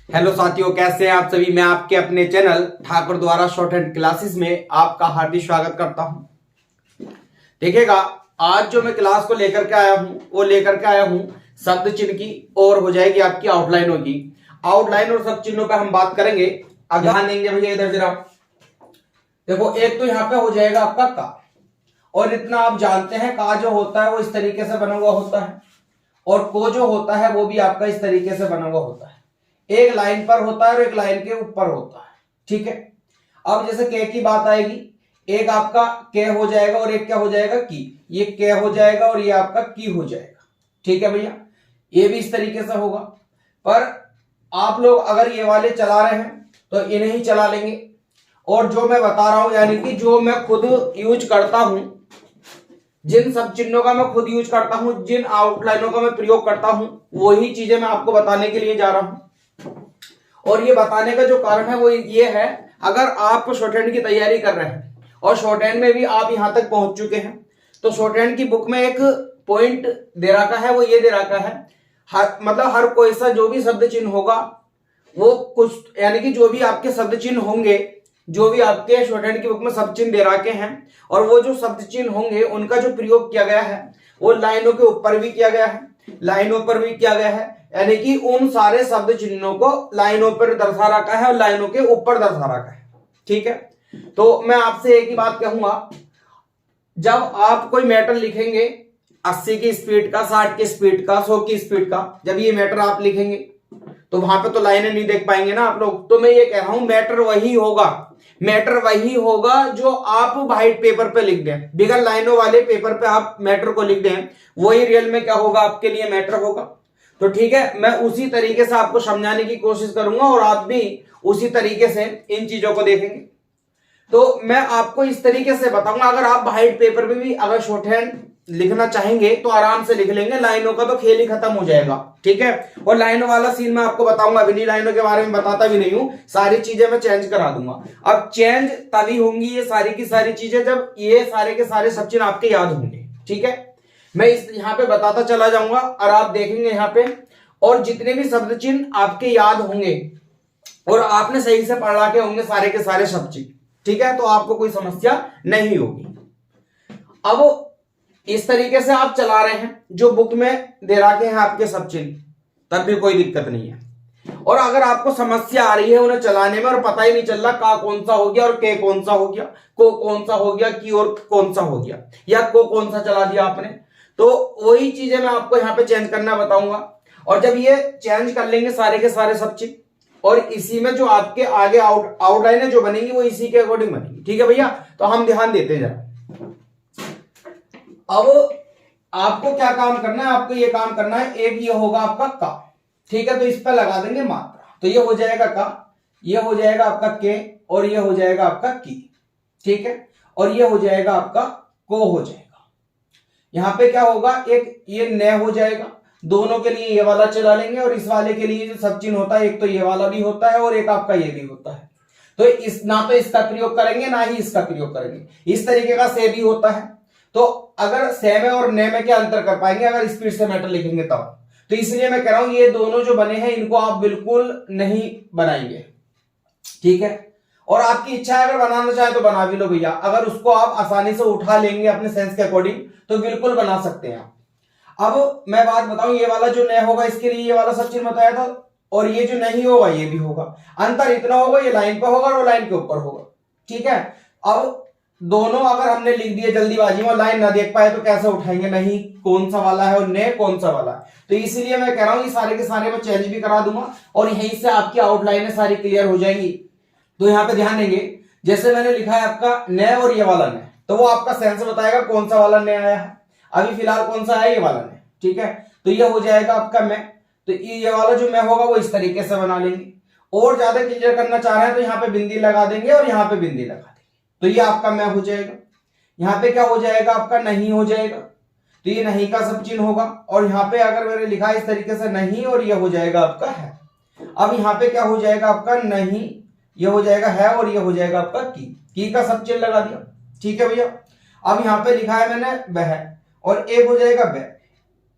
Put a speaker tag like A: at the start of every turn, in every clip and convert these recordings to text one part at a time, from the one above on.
A: Hello साथियों, कैसे हैं आप सभी। मैं आपके अपने चैनल ठाकुर द्वारा शॉर्ट हैंड क्लासेस में आपका हार्दिक स्वागत करता हूं। देखिएगा, आज जो मैं क्लास को लेकर के आया हूं वो लेकर के आया हूं शब्द चिन्ह की, और हो जाएगी आपकी आउटलाइनों की। आउटलाइन और शब्द चिन्हों पर हम बात करेंगे। अब ध्यान देंगे भैया, इधर जरा देखो। एक तो यहाँ पे हो जाएगा आपका का, और इतना आप जानते हैं का जो होता है वो इस तरीके से बना हुआ होता है, और को जो होता है वो भी आपका इस तरीके से बना हुआ होता है। एक लाइन पर होता है और एक लाइन के ऊपर होता है, ठीक है। अब जैसे के की बात आएगी, एक आपका के हो जाएगा और एक क्या हो जाएगा की। ये के हो जाएगा और ये आपका की हो जाएगा, ठीक है भैया। ये भी इस तरीके से होगा। पर आप लोग अगर ये वाले चला रहे हैं तो इन्हें ही चला लेंगे, और जो मैं बता रहा हूं यानी कि जो मैं खुद यूज करता हूं, जिन सब चिन्हों का मैं खुद यूज करता हूं, जिन आउटलाइनों का मैं प्रयोग करता हूं, वही चीजें मैं आपको बताने के लिए जा रहा हूं। और ये बताने का जो कारण है वो ये है, अगर आप शॉर्ट हैंड की तैयारी कर रहे हैं और शॉर्ट हैंड में भी आप यहां तक पहुंच चुके हैं, तो शॉर्ट हैंड की बुक में एक पॉइंट दे रखा है, वो ये दे रखा है मतलब हर कोई सा जो भी शब्द चिन्ह होगा वो कुछ, यानी कि जो भी आपके शब्द चिन्ह होंगे, जो भी आपके शॉर्ट हैंड की बुक में शब्द चिन्ह दे रखे हैं, और वो जो शब्द चिन्ह होंगे उनका जो प्रयोग किया गया है वो लाइनों के ऊपर भी किया गया है, लाइनों पर भी किया गया है। यानी कि उन सारे शब्द चिन्हों को लाइनों पर दर्शा रखा है और लाइनों के ऊपर दर्शा रखा है, ठीक है। तो मैं आपसे एक ही बात कहूंगा, जब आप कोई मैटर लिखेंगे 80 की स्पीड का, 60 की स्पीड का, 100 की स्पीड का, जब ये मैटर आप लिखेंगे तो वहां पे तो लाइनें नहीं देख पाएंगे ना आप लोग। तो मैं ये कह रहा हूं, मैटर वही होगा जो आप व्हाइट पेपर पे लिख दें, बिगर लाइनों वाले पेपर पे आप मैटर को लिख दें, वही रियल में क्या होगा, आपके लिए मैटर होगा। तो ठीक है, मैं उसी तरीके से आपको समझाने की कोशिश करूंगा और आप भी उसी तरीके से इन चीजों को देखेंगे। तो मैं आपको इस तरीके से बताऊंगा, अगर आप व्हाइट पेपर पे भी अगर शॉर्ट हैंड लिखना चाहेंगे तो आराम से लिख लेंगे, लाइनों का तो खेल ही खत्म हो जाएगा, ठीक है। और लाइनों वाला सीन मैं आपको बताऊंगा, अभी लाइनों के बारे में बताता भी नहीं हूं, सारी चीजें मैं चेंज करा दूंगा। अब चेंज तभी होंगी ये सारी की सारी चीजें जब ये सारे के सारे सब चिन्ह आपके याद होंगे, ठीक है। मैं इस यहाँ पे बताता चला जाऊंगा और आप देखेंगे यहाँ पे, और जितने भी शब्द चिन्ह आपके याद होंगे और आपने सही से पढ़ के होंगे सारे के सारे शब्द चिन्ह, ठीक है, तो आपको कोई समस्या नहीं होगी। अब इस तरीके से आप चला रहे हैं, जो बुक में दे रखे हैं आपके सब चिन्ह, तब भी कोई दिक्कत नहीं है। और अगर आपको समस्या आ रही है उन्हें चलाने में और पता ही नहीं चल रहा का कौन सा हो गया और के कौन सा हो गया, को कौन सा हो गया, की और कौन सा हो गया, या को कौन सा चला दिया आपने, तो वही चीजें मैं आपको यहाँ पे चेंज करना बताऊंगा। और जब ये चेंज कर लेंगे सारे के सारे सब चिन्ह, और इसी में जो आपके आगे आउटलाइन जो बनेंगी वो इसी के अकॉर्डिंग बनेगी, ठीक है भैया। तो हम ध्यान देते हैं जरा। अब आपको क्या काम करना है, आपको ये काम करना है, एक ये होगा आपका का, ठीक है, तो इस पर लगा देंगे मात्रा, तो ये हो जाएगा का, ये हो जाएगा आपका के, और ये हो जाएगा आपका की, ठीक है, और ये हो जाएगा आपका को हो जाएगा। यहां पे क्या होगा, एक ये न हो जाएगा, दोनों के लिए ये वाला चला लेंगे, और इस वाले के लिए जो सब चिन्ह होता है, एक तो ये वाला भी होता है और एक आपका ये भी होता है, तो इस ना तो इसका प्रयोग करेंगे ना ही इसका प्रयोग करेंगे। इस तरीके का से भी होता है। तो अगर से में और ने में क्या अंतर कर पाएंगे अगर स्पीड से मैटर लिखेंगे तब, तो इसलिए मैं कह रहा हूं ये दोनों जो बने हैं इनको आप बिल्कुल नहीं बनाएंगे, ठीक है। और आपकी इच्छा है, अगर बनाना चाहे तो बना भी लो भैया, अगर उसको आप आसानी से उठा लेंगे अपने सेंस के अकॉर्डिंग तो बिल्कुल बना सकते हैं आप। अब मैं बात बताऊं, ये वाला जो न होगा इसके लिए ये वाला सब चिन्ह बताया था, और ये जो नहीं होगा ये भी होगा। अंतर इतना होगा, ये लाइन पर होगा और वो लाइन के ऊपर होगा, ठीक है। अब दोनों अगर हमने लिख दिए जल्दीबाजी में, लाइन ना देख पाए तो कैसे उठाएंगे, नहीं कौन सा वाला है और ने कौन सा वाला है। तो इसीलिए मैं कह रहा हूं ये सारे के सारे मैं चेंज भी करा दूंगा, और यहीं से आपकी आउटलाइनें सारी क्लियर हो जाएंगी। तो यहाँ पे ध्यान देंगे, जैसे मैंने लिखा है आपका न और ये वाला न, तो वो आपका सेंस बताएगा कौन सा वाला न आया है। अभी फिलहाल कौन सा है, ये वाला न, ठीक है। तो ये हो जाएगा आपका मैं, तो ये वाला जो मैं होगा वो इस तरीके से बना लेंगे। और ज्यादा क्लियर करना चाह रहे हैं तो यहाँ पे बिंदी लगा देंगे और यहाँ पे बिंदी लगा देंगे, तो ये आपका मैं हो जाएगा। यहाँ पे क्या हो जाएगा, आपका नहीं हो जाएगा, तो ये नहीं का सब चिन्ह होगा। और यहाँ पे अगर मैंने लिखा इस तरीके से नहीं, और ये हो जाएगा आपका है। अब यहाँ पे क्या हो जाएगा आपका नहीं, ये हो जाएगा है, और ये हो जाएगा आपका की का सब चिन्ह लगा दिया, ठीक है भैया। अब यहाँ पे लिखा है मैंने वह, और एक हो जाएगा वह,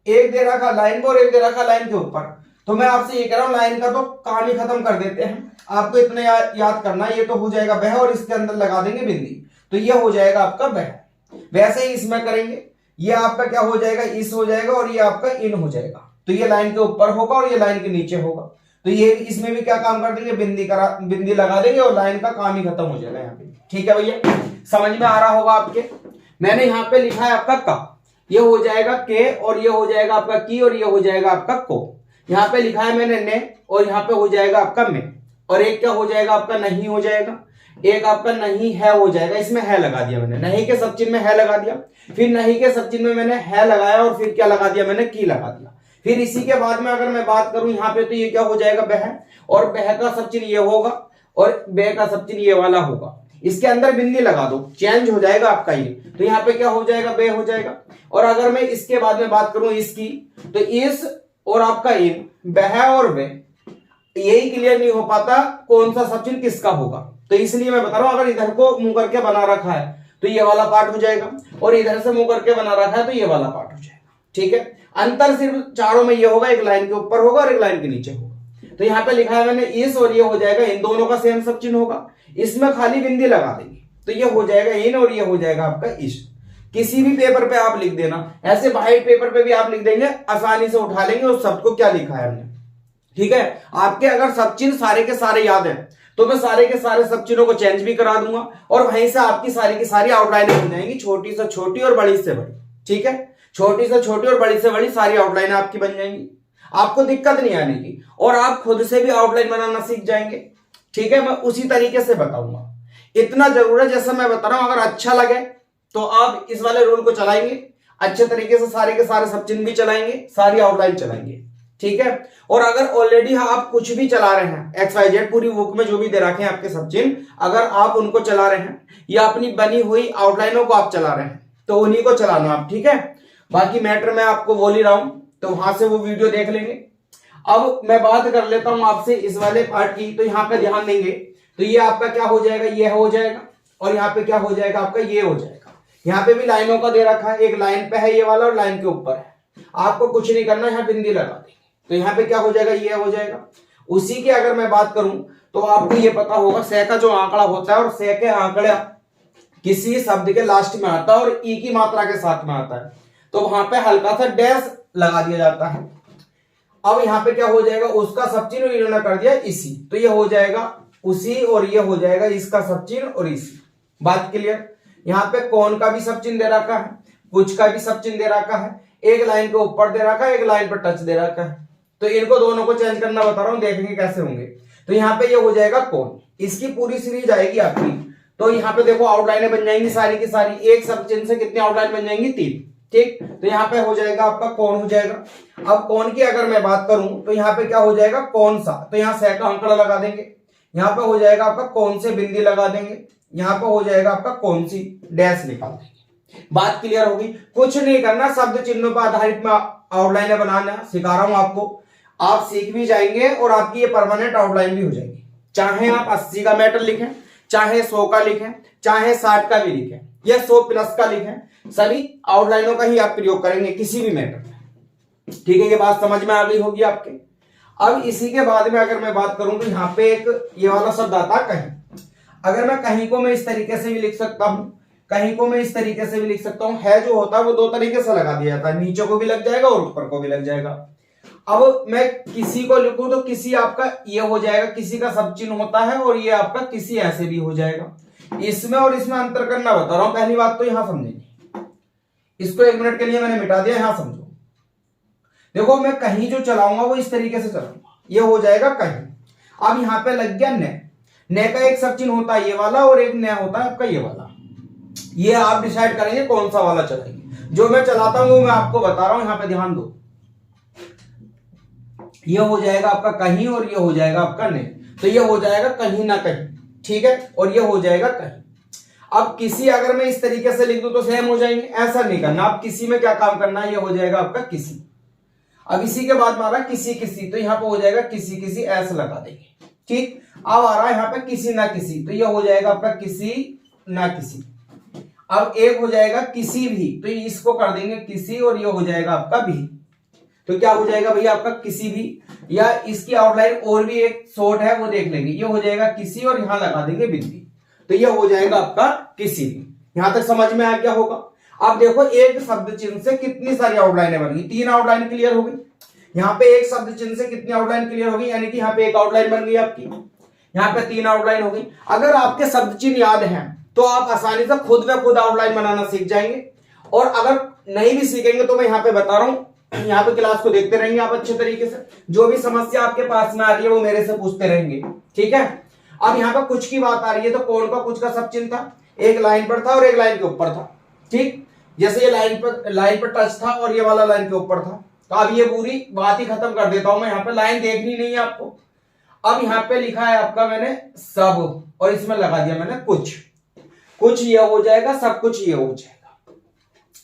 A: एक दे रखा लाइन पे और एक दे रखा लाइन के ऊपर। तो मैं आपसे ये कह रहा हूं लाइन का तो कहानी खत्म कर देते हैं, आपको इतना याद करना है, ये तो हो जाएगा वह और इसके अंदर लगा देंगे बिंदी, तो ये हो जाएगा आपका वह। वैसे ही इसमें करेंगे, ये आपका क्या हो जाएगा, इस हो जाएगा और ये आपका इन हो जाएगा। तो ये लाइन के ऊपर होगा और ये लाइन के नीचे होगा। तो ये इसमें भी क्या काम कर देंगे, बिंदी लगा देंगे और लाइन का काम ही खत्म हो जाएगा यहाँ पे। ठीक है भैया, समझ में आ रहा होगा आपके। मैंने यहाँ पे लिखा है आपका का, ये हो जाएगा के और ये हो जाएगा आपका की और ये हो जाएगा आपका को। यहाँ पे लिखा है मैंने ने और यहाँ पे हो जाएगा आपका में, और एक क्या हो जाएगा आपका नहीं हो जाएगा, एक आपका नहीं है हो जाएगा। इसमें है लगा दिया मैंने, नहीं के सब चिन्ह में है लगा दिया, फिर नहीं के सब चिन्ह में मैंने है लगाया और फिर क्या लगा दिया मैंने, की लगा दिया। फिर इसी के बाद में अगर मैं बात करूं यहाँ पे, तो ये क्या हो जाएगा बह, और बह का सब चिन्ह ये होगा और बह का सब चिन्ह ये वाला होगा। इसके अंदर बिंदी लगा दो, चेंज हो जाएगा आपका ये। तो यहाँ पे क्या हो जाएगा, बे हो जाएगा। और अगर मैं इसके बाद में बात करूं इसकी, तो इस और आपका इन, बह और वे, यही क्लियर नहीं हो पाता कौन सा सब चिन्ह किसका होगा। तो इसलिए मैं बता रहा हूं, अगर इधर को मुंह करके बना रखा है तो ये वाला पार्ट हो जाएगा, और इधर से मुंह करके बना रखा है तो ये वाला पार्ट हो जाएगा। ठीक है, अंतर सिर्फ चारों में ये होगा, एक लाइन के ऊपर होगा और एक लाइन के नीचे होगा। तो यहाँ पे लिखा है मैंने इस और ये हो जाएगा, इन दोनों का सेम सब चिन्ह होगा, इसमें खाली बिंदी लगा देंगे तो ये हो जाएगा इन और ये हो जाएगा आपका इस। किसी भी पेपर पे आप लिख देना, ऐसे व्हाइट पेपर पे भी आप लिख देंगे, आसानी से उठा लेंगे उस शब्द को क्या लिखा है हमने। ठीक है, आपके अगर सब चिन्ह सारे के सारे याद है तो मैं सारे के सारे सब चिन्हों को चेंज भी करा दूंगा और वहीं से आपकी सारी की सारी आउटलाइनें बन जाएंगी, छोटी से छोटी और बड़ी से बड़ी। ठीक है, छोटी से छोटी और बड़ी से बड़ी सारी आउटलाइन आपकी बन जाएंगी, आपको दिक्कत नहीं आने की, और आप खुद से भी आउटलाइन बनाना सीख जाएंगे। ठीक है, मैं उसी तरीके से बताऊंगा। इतना जरूर है, जैसा मैं बता रहा हूं, अगर अच्छा लगे तो आप इस वाले रूल को चलाएंगे, अच्छे तरीके से सारे के सारे सब चिन्ह भी चलाएंगे, सारी आउटलाइन चलाएंगे। ठीक है, और अगर ऑलरेडी आप कुछ भी चला रहे हैं, XYZ पूरी बुक में जो भी दे रखे हैं आपके सब चिन्ह, अगर आप उनको चला रहे हैं या अपनी बनी हुई आउटलाइनों को आप चला रहे हैं, तो उन्हीं को चलाना आप। ठीक है, बाकी मैटर मैं आपको बोल ही रहा हूं, तो वहां से वो वीडियो देख लेंगे। अब मैं बात कर लेता हूं आपसे इस वाले पार्ट की, तो यहाँ पे ध्यान देंगे तो ये आपका क्या हो जाएगा, ये हो जाएगा, और यहाँ पे क्या हो जाएगा आपका, ये हो जाएगा। यहाँ पे भी लाइनों का दे रखा है, एक लाइन पे है ये वाला और लाइन के ऊपर है, आपको कुछ नहीं करना, यहाँ बिंदी लगा देंगे तो यहाँ पे क्या हो जाएगा, ये हो जाएगा। उसी की अगर मैं बात करूं तो आपको ये पता होगा, से का जो आंकड़ा होता है और से के आंकड़ा किसी शब्द के लास्ट में आता है और ई की मात्रा के साथ में आता है, तो वहां पे हल्का सा डैश लगा दिया जाता है। अब यहाँ पे क्या हो जाएगा, उसका सब चिन्ह इन्होंने कर दिया इसी, तो ये हो जाएगा उसी और ये हो जाएगा इसका सब चिन्ह और इसी। बात क्लियर। यहाँ पे कौन का भी सब चिन्ह दे रखा है, कुछ का भी सब चिन्ह दे रखा है, एक लाइन के ऊपर दे रखा है, एक लाइन पर टच दे रखा है, तो इनको दोनों को चेंज करना बता रहा हूं, देखेंगे कैसे होंगे। तो यहाँ पे ये हो जाएगा कौन, इसकी पूरी सीरीज आएगी आपकी। तो यहाँ पे देखो आउटलाइनें बन जाएंगी सारी की सारी, एक सब चिन्ह से कितनी आउटलाइन बन जाएंगी, 3। ठीक, तो यहाँ पे हो जाएगा आपका कौन हो जाएगा। अब कौन की अगर मैं बात करूं तो यहाँ पे क्या हो जाएगा, कौन सा, तो यहाँ से का आंकड़ा लगा देंगे, यहाँ पे हो जाएगा आपका कौन से बिंदी लगा देंगे, यहाँ पे हो जाएगा आपका कौन सी डैश निकाल देंगे। बात क्लियर होगी, कुछ नहीं करना, शब्द चिन्हों पर आधारित में आउटलाइनें बनाना सिखा रहा हूं आपको, आप सीख भी जाएंगे और आपकी ये परमानेंट आउटलाइन भी हो जाएगी। चाहे आप 80 का मैटर लिखें, चाहे 100 का लिखें, चाहे 60 का भी लिखें या 100 प्लस का लिखें, सभी आउटलाइनों का ही आप प्रयोग करेंगे किसी भी मैटर में। ठीक है, ये बात समझ में आ गई होगी आपके। अब इसी के बाद में अगर मैं बात करूं तो यहाँ पे एक ये वाला शब्द आता है कहीं। अगर मैं कहीं को मैं इस तरीके से भी लिख सकता हूं, कहीं को मैं इस तरीके से भी लिख सकता हूं, है जो होता है वो 2 तरीके से लगा दिया जाता है, नीचे को भी लग जाएगा और ऊपर को भी लग जाएगा। अब मैं किसी को लिखूं तो किसी आपका ये हो जाएगा, किसी का सब चिन्ह होता है और ये आपका किसी ऐसे भी हो जाएगा। इसमें और इसमें अंतर करना बता रहा हूं, पहली बात तो यहां समझेंगे, इसको 1 मिनट के लिए मैंने मिटा दिया, यहां समझो। देखो मैं कहीं जो चलाऊंगा वो इस तरीके से चलाऊंगा, ये हो जाएगा कहीं। अब यहां पे लग गया ने का एक सब चिन्ह होता है ये वाला और एक न होता है आपका ये वाला, ये आप डिसाइड करेंगे कौन सा वाला चलाएंगे। जो मैं चलाता हूं वो मैं आपको बता रहा हूं, यहां पे ध्यान दो। ये हो जाएगा आपका कहीं और ये हो जाएगा आपका ने, तो ये हो जाएगा कहीं ना कहीं। ठीक है, और ये हो जाएगा कहीं। अब किसी अगर मैं इस तरीके से लिख दूं तो सेम हो जाएंगे, ऐसा नहीं करना। अब किसी में क्या काम करना है, ये हो जाएगा आपका किसी। अब इसी के बाद मारा किसी किसी, तो यहाँ पे हो जाएगा किसी किसी ऐसा लगा देंगे। ठीक, अब आ रहा है यहाँ पे किसी ना किसी, तो ये हो जाएगा आपका किसी ना किसी। अब एक हो जाएगा किसी भी, तो इसको कर देंगे किसी और ये हो जाएगा आपका भी। तो क्या हो जाएगा भैया आपका किसी भी, या इसकी आउटलाइन और भी एक शॉर्ट है वो देख लेंगे, ये हो जाएगा किसी और यहां लगा देंगे बिंदी, तो ये हो जाएगा आपका किसी भी। यहां तक समझ में आ गया होगा। अब देखो एक शब्द चिन्ह से कितनी सारी आउटलाइनें बन गई, 3 आउटलाइन क्लियर हो गई। यहाँ पे एक शब्द चिन्ह से कितनी आउटलाइन क्लियर हो गई, यानी कि यहाँ पे एक आउटलाइन बन गई आपकी, यहाँ पे 3 आउटलाइन हो गई। अगर आपके शब्द चिन्ह याद हैं तो आप आसानी से खुद व खुद आउटलाइन बनाना सीख जाएंगे, और अगर नहीं भी सीखेंगे तो मैं यहाँ पे बता रहा हूं, यहाँ पे क्लास को देखते रहेंगे आप अच्छे तरीके से, जो भी समस्या आपके पास में आ रही है वो मेरे से पूछते रहेंगे, ठीक है। अब यहाँ पे कुछ की बात आ रही है, तो कौन का कुछ का सब चिन्ह था, एक लाइन पर था और एक लाइन के ऊपर था, ठीक। जैसे ये लाइन पर टच था और ये वाला लाइन के ऊपर था, तो अब ये पूरी बात ही खत्म कर देता हूं मैं, यहाँ पे लाइन देखनी नहीं है आपको। अब यहाँ पे लिखा है आपका मैंने सब, और इसमें लगा दिया मैंने कुछ, कुछ ये हो जाएगा, सब कुछ ये हो जाएगा,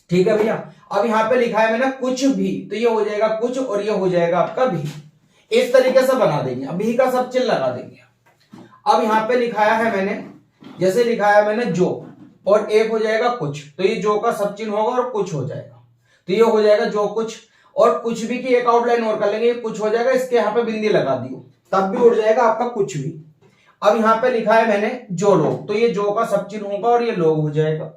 A: ठीक है भैया। अब यहाँ पे लिखा है मैंने कुछ भी, तो ये हो जाएगा कुछ और ये हो जाएगा आपका भी, इस तरीके से बना देंगे। अब भी का सब चिन्ह लगा देंगे। अब यहाँ पे लिखाया है मैंने, जैसे लिखाया मैंने जो, और एक हो जाएगा कुछ, तो ये जो का सब चिन्ह होगा और कुछ हो जाएगा, तो ये हो जाएगा जो कुछ, और कुछ भी की एक आउटलाइन और कर लेंगे, ये कुछ हो जाएगा, इसके यहाँ पे बिंदी लगा दियो, तब भी उड़ जाएगा आपका कुछ भी। अब यहाँ पे लिखा है मैंने जो लोग, तो ये जो का सब चिन्ह होगा और ये लोग हो जाएगा।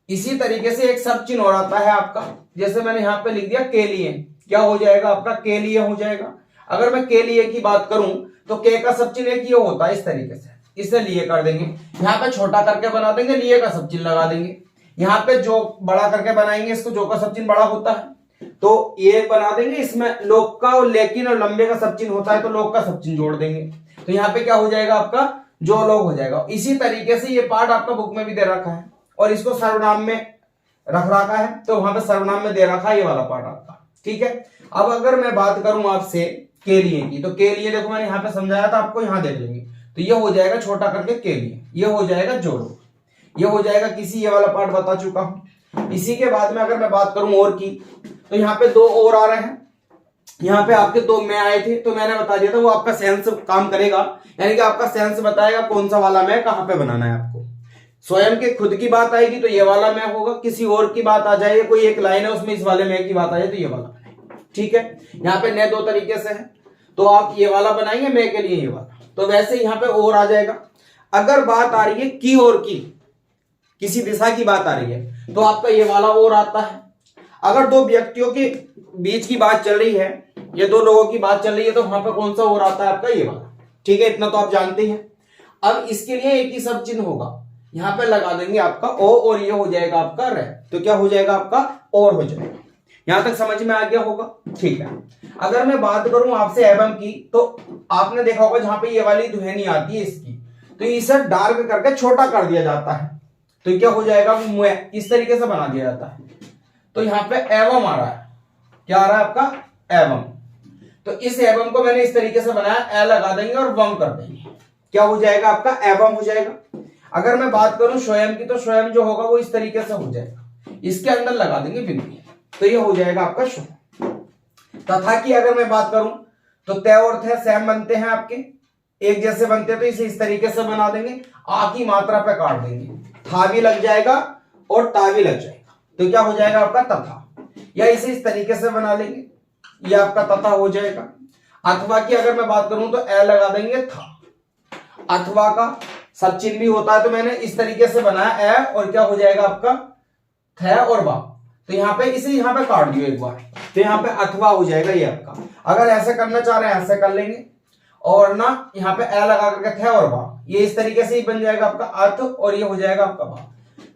A: इसी तरीके से एक सब चिन्ह और आता है आपका, जैसे मैंने यहाँ पे लिख दिया के लिए, क्या हो जाएगा आपका के लिए हो जाएगा। अगर मैं के लिए की बात करूं तो के का सब चिन्ह एक ये होता है, इस तरीके से, इसे लिए कर देंगे, यहाँ पे छोटा करके बना देंगे, लिए का सब चिन्ह लगा देंगे। यहाँ पे जो बड़ा करके बनाएंगे इसको, जो का सब चिन्ह बड़ा होता है तो ये बना देंगे, इसमें लोग का और लेकिन और लंबे का सब चिन्ह होता है तो लोग का सब चिन्ह जोड़ देंगे, तो यहाँ पे क्या हो जाएगा आपका जो लोग हो जाएगा। इसी तरीके से ये पार्ट आपका बुक में भी दे रखा है, और इसको सर्वनाम में रख रखा है, तो वहां पे सर्वनाम में दे रखा है ये वाला पार्ट आपका, ठीक है। अब अगर मैं बात करूं आपसे के लिए की, तो के लिए देखो मैंने यहाँ पे समझाया था आपको, यहाँ देख लेंगे, तो ये हो जाएगा छोटा करके के लिए, ये हो जाएगा जो लोग, ये हो जाएगा किसी, ये वाला पार्ट बता चुका हूं। इसी के बाद में अगर मैं बात करूं और की, तो यहाँ पे 2 और आ रहे हैं, यहाँ पे आपके 2 मैं आए थे, तो मैंने बता दिया था वो आपका सेंस काम करेगा, यानी कि आपका सेंस बताएगा कौन सा वाला मैं कहां पे बनाना है आपको। स्वयं के खुद की बात आएगी तो ये वाला मैं होगा, किसी और की बात आ जाए, कोई एक लाइन है उसमें इस वाले मैं की बात आ जाए तो ये वाला बनाएंगे, ठीक है। यहाँ पे नए 2 तरीके से है, तो आप ये वाला बनाएंगे मैं के लिए ये वाला, तो वैसे यहाँ पे और आ जाएगा। अगर बात आ रही है की और की, किसी दिशा की बात आ रही है तो आपका ये वाला और आता है। अगर 2 व्यक्तियों के बीच की बात चल रही है या 2 लोगों की बात चल रही है तो वहां पे कौन सा और आता है आपका ये वाला, ठीक है, इतना तो आप जानते हैं। अब इसके लिए एक ही सब चिन्ह होगा, यहाँ पे लगा देंगे आपका ओ, और ये हो जाएगा आपका रे, तो क्या हो जाएगा आपका और हो जाएगा। यहां तक समझ में आ गया होगा, ठीक है। अगर मैं बात करूं आपसे एवं की, तो आपने देखा होगा जहां पे ये वाली ध्वनि आती है इसकी, तो इसे डार्क करके छोटा कर दिया जाता है, तो क्या हो जाएगा मुँह, इस तरीके से बना दिया जाता है। तो यहाँ पे एवं आ रहा है, क्या आ रहा है आपका एवं, तो इस एवं को मैंने इस तरीके से बनाया, ए लगा देंगे और वम कर देंगे, क्या हो जाएगा आपका एवं हो जाएगा। अगर मैं बात करूं स्वयं की, तो स्वयं जो होगा वो इस तरीके से हो जाएगा, इसके अंदर लगा देंगे बिंदी, तो ये हो जाएगा आपका स्वयं। तथा की अगर मैं बात करूं तो तय और थे सेम बनते हैं आपके, एक जैसे बनते हैं, तो इसे इस तरीके से बना देंगे, आ की मात्रा पे काट देंगे, था भी लग जाएगा और ता भी लग जाएगा, तो क्या हो जाएगा आपका तथा, या इसे इस तरीके से बना लेंगे, ये आपका तथा हो जाएगा। अथवा की अगर मैं बात करूं तो ए लगा देंगे था, अथवा का सब चिन्ह भी होता है, तो मैंने इस तरीके से बनाया ए, और क्या हो जाएगा आपका थ और बा, तो यहाँ पे इसे यहाँ पे काट दियो एक बार, तो यहाँ पे अथवा हो जाएगा ये आपका। अगर ऐसे करना चाह रहे हैं ऐसे कर लेंगे, और ना यहाँ पे ए लगा करके थ और बा, ये इस तरीके से ही बन जाएगा आपका अथ, और ये हो जाएगा आपका बा।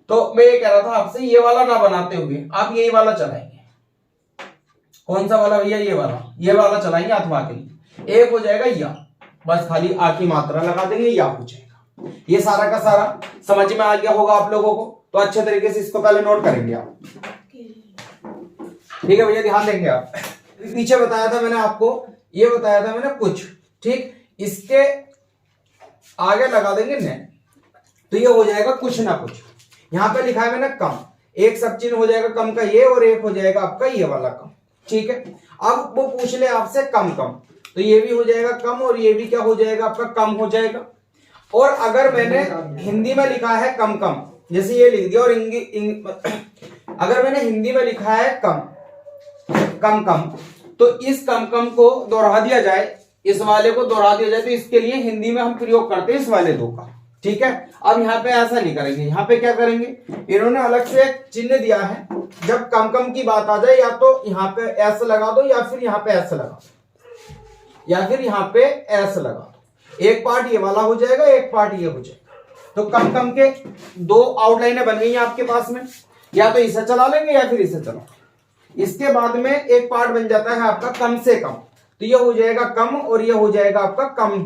A: तो मैं ये कह रहा था आपसे, ये वाला ना बनाते हुए आप यही वाला चलाएंगे, कौन सा वाला भैया, ये वाला चलाएंगे अथवा के लिए, एक हो जाएगा या, बस खाली आ की मात्रा लगा देंगे, या हो जाएगा। ये सारा का सारा समझ में आ गया होगा आप लोगों को, तो अच्छे तरीके से इसको पहले नोट करेंगे आप, ठीक है भैया, ध्यान देंगे आप। पीछे बताया था मैंने आपको, ये बताया था मैंने कुछ, ठीक, इसके आगे लगा देंगे न, तो ये हो जाएगा कुछ ना कुछ। यहां पे लिखा है मैंने कम, एक सब चिन्ह हो जाएगा कम का ये, और एक हो जाएगा आपका ये वाला कम, ठीक है। अब वो पूछ ले आपसे कम कम, तो ये भी हो जाएगा कम, और ये भी क्या हो जाएगा आपका कम हो जाएगा। और अगर मैंने हिंदी में लिखा है कम कम, जैसे ये लिख दिया, और अगर मैंने हिंदी में लिखा है कम, कम कम, तो इस कम कम को दोहरा दिया जाए, इस वाले को दोहरा दिया जाए, तो इसके लिए हिंदी में हम प्रयोग करते हैं इस वाले दो का। ठीक है, अब यहाँ पे ऐसा नहीं करेंगे, यहाँ पे क्या करेंगे, इन्होंने अलग से एक चिन्ह दिया है, जब कम कम की बात आ जाए या तो यहाँ पे एस लगा दो या फिर यहाँ पे एस लगा दो, या फिर यहाँ पे एस लगा दो। एक पार्ट ये वाला हो जाएगा, एक पार्ट ये हो जाएगा। तो कम कम के दो आउटलाइनें बन गई हैं आपके पास में, या तो इसे चला लेंगे या फिर इसे चला। इसके बाद में एक पार्ट बन जाता है आपका कम से कम, तो ये हो जाएगा कम और ये हो जाएगा आपका कम,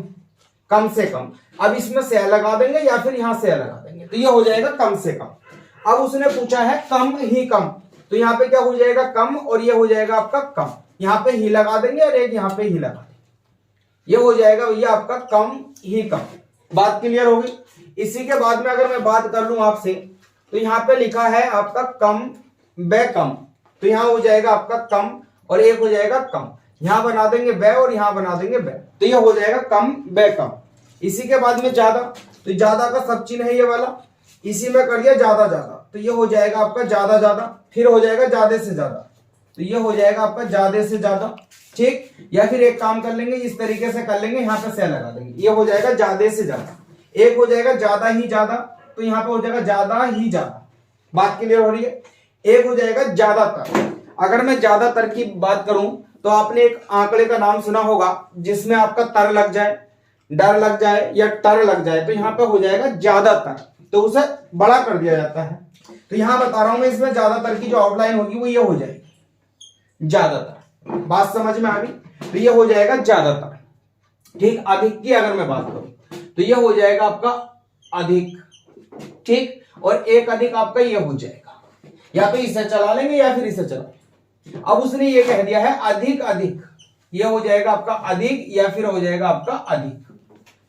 A: कम से कम। अब इसमें से लगा देंगे या फिर यहां से लगा देंगे, तो ये हो जाएगा कम से कम। अब उसने पूछा है कम ही कम, तो यहाँ पे क्या हो जाएगा कम और ये हो जाएगा आपका कम, यहाँ पे ही लगा देंगे और एक यहाँ पे ही लगा देंगे, ये हो जाएगा भैया आपका कम ही कम। बात क्लियर होगी। इसी के बाद में अगर मैं बात कर लूं आपसे, तो यहाँ पे लिखा है आपका कम बे कम, तो यहाँ हो जाएगा आपका कम और एक हो जाएगा कम, यहां बना देंगे बे और यहां बना देंगे बे, तो ये हो जाएगा कम बे कम। इसी के बाद में ज्यादा, तो ज्यादा का सब चिन्ह है ये वाला, इसी में कर दिया ज्यादा ज्यादा, तो ये हो जाएगा आपका ज्यादा ज्यादा, फिर हो जाएगा ज्यादा से ज्यादा, तो ये हो जाएगा आपका ज्यादा से ज्यादा। ठीक, या फिर एक काम कर लेंगे, इस तरीके से कर लेंगे, यहाँ पे से लगा देंगे, ये हो जाएगा ज्यादा से ज्यादा। एक हो जाएगा ज्यादा ही ज्यादा, तो यहाँ पे हो जाएगा ज्यादा ही ज्यादा। बात क्लियर हो रही है। एक हो जाएगा ज्यादातर। अगर मैं ज्यादातर की बात करूं तो आपने एक आंकड़े का नाम सुना होगा जिसमें आपका तर लग जाए, डर लग जाए या टर लग जाए, तो यहाँ पे हो जाएगा ज्यादातर, तो उसे बड़ा कर दिया जाता है। तो यहां बता रहा हूं मैं, इसमें ज्यादातर की जो आउटलाइन होगी वो ये हो जाएगी ज्यादातर। बात समझ में आ गई, तो ये हो जाएगा ज्यादातर। ठीक, अधिक की अगर मैं बात करूं तो ये हो जाएगा आपका अधिक। ठीक, और एक अधिक आपका ये हो जाएगा, या तो इसे चला लेंगे या फिर इसे चला। अब उसने ये कह दिया है अधिक अधिक, ये हो जाएगा आपका अधिक या फिर हो जाएगा आपका अधिक।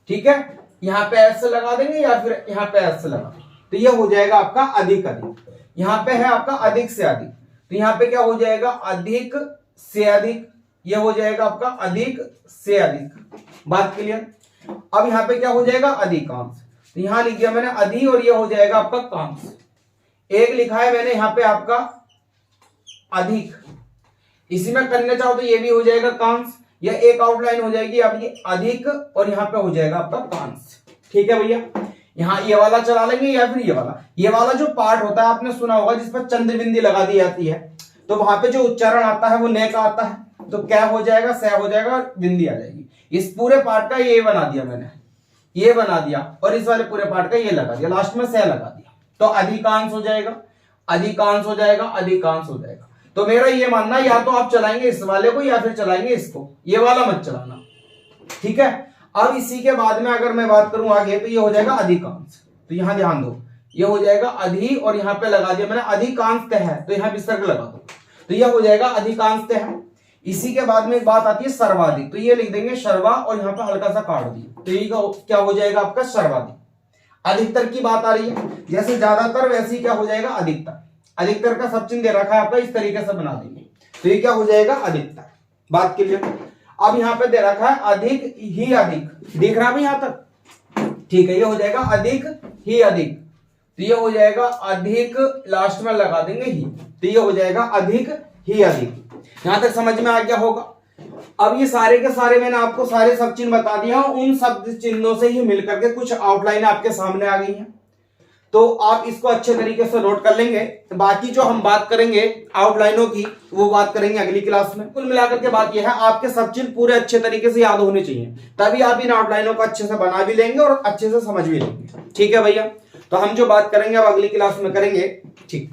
A: ठीक है, यहां पे एस लगा देंगे या फिर यहां पे एस लगा देंगे, तो ये हो जाएगा आपका अधिक अधिक। यहां पे है आपका अधिक से अधिक, तो यहां पे क्या हो जाएगा अधिक से अधिक, ये हो जाएगा आपका अधिक से अधिक। बात क्लियर। अब यहां पे क्या हो जाएगा अधिकांश, तो यहां लिख दिया मैंने अधि और ये हो जाएगा आपका कांश। एक लिखा है मैंने यहां पे आपका अधिक, इसी में करना चाहो तो ये भी हो जाएगा कांश, या एक आउटलाइन हो जाएगी अब ये अधिक और यहाँ पे हो जाएगा आपका कांश। ठीक है भैया, यहाँ ये वाला चला लेंगे या फिर ये वाला जो पार्ट होता है आपने सुना होगा जिस पर चंद्र बिंदी लगा दी जाती है, तो वहां पे जो उच्चारण आता है वो ने का आता है, तो क्या हो जाएगा स हो जाएगा और बिंदी आ जाएगी। इस पूरे पार्ट का ये बना दिया मैंने, ये बना दिया, और इस वाले पूरे पार्ट का ये लगा दिया, लास्ट में स लगा दिया, तो अधिकांश हो जाएगा, अधिकांश हो जाएगा, अधिकांश हो जाएगा। तो मेरा ये मानना, या तो आप चलाएंगे इस वाले को या फिर चलाएंगे इसको, ये वाला मत चलाना। ठीक है, अब इसी के बाद में अगर मैं बात करूं आगे, तो ये हो जाएगा अधिकांश, तो यहां ध्यान दो, ये हो जाएगा अधि और यहां पे लगा दिया मैंने अधिकांश है, तो यहां विसर्ग लगा दो, तो ये हो जाएगा अधिकांश है। इसी के बाद में एक बात आती है सर्वाधिक, तो ये लिख देंगे सर्वा और यहाँ पे हल्का सा काट दिया, तो ये क्या हो जाएगा आपका सर्वाधिक। अधिकतर की बात आ रही है, जैसे ज्यादातर वैसे ही क्या हो जाएगा अधिकतर। अधिकतर का सब चिन्ह दे रखा है आपका, इस तरीके से बना देंगे, तो ये क्या हो जाएगा अधिकतर। बात क्लियर। अब यहाँ पे दे रखा है अधिक ही अधिक, दिख रहा है यहाँ तक। ठीक है, ये हो जाएगा अधिक ही अधिक, तो ये हो जाएगा अधिक, लास्ट में लगा देंगे ही, तो ये हो जाएगा अधिक ही अधिक। यहां तक समझ में आ गया होगा। अब ये सारे के सारे मैंने आपको सारे सब चिन्ह बता दिया, उन सब चिन्हों से ही मिलकर के कुछ आउटलाइन आपके सामने आ गई हैं, तो आप इसको अच्छे तरीके से नोट कर लेंगे। बाकी जो हम बात करेंगे आउटलाइनों की, वो बात करेंगे अगली क्लास में। कुल मिलाकर के बात यह है, आपके सब चिन्ह पूरे अच्छे तरीके से याद होने चाहिए, तभी आप इन आउटलाइनों को अच्छे से बना भी लेंगे और अच्छे से समझ भी लेंगे। ठीक है भैया, तो हम जो बात करेंगे अब अगली क्लास में करेंगे। ठीक।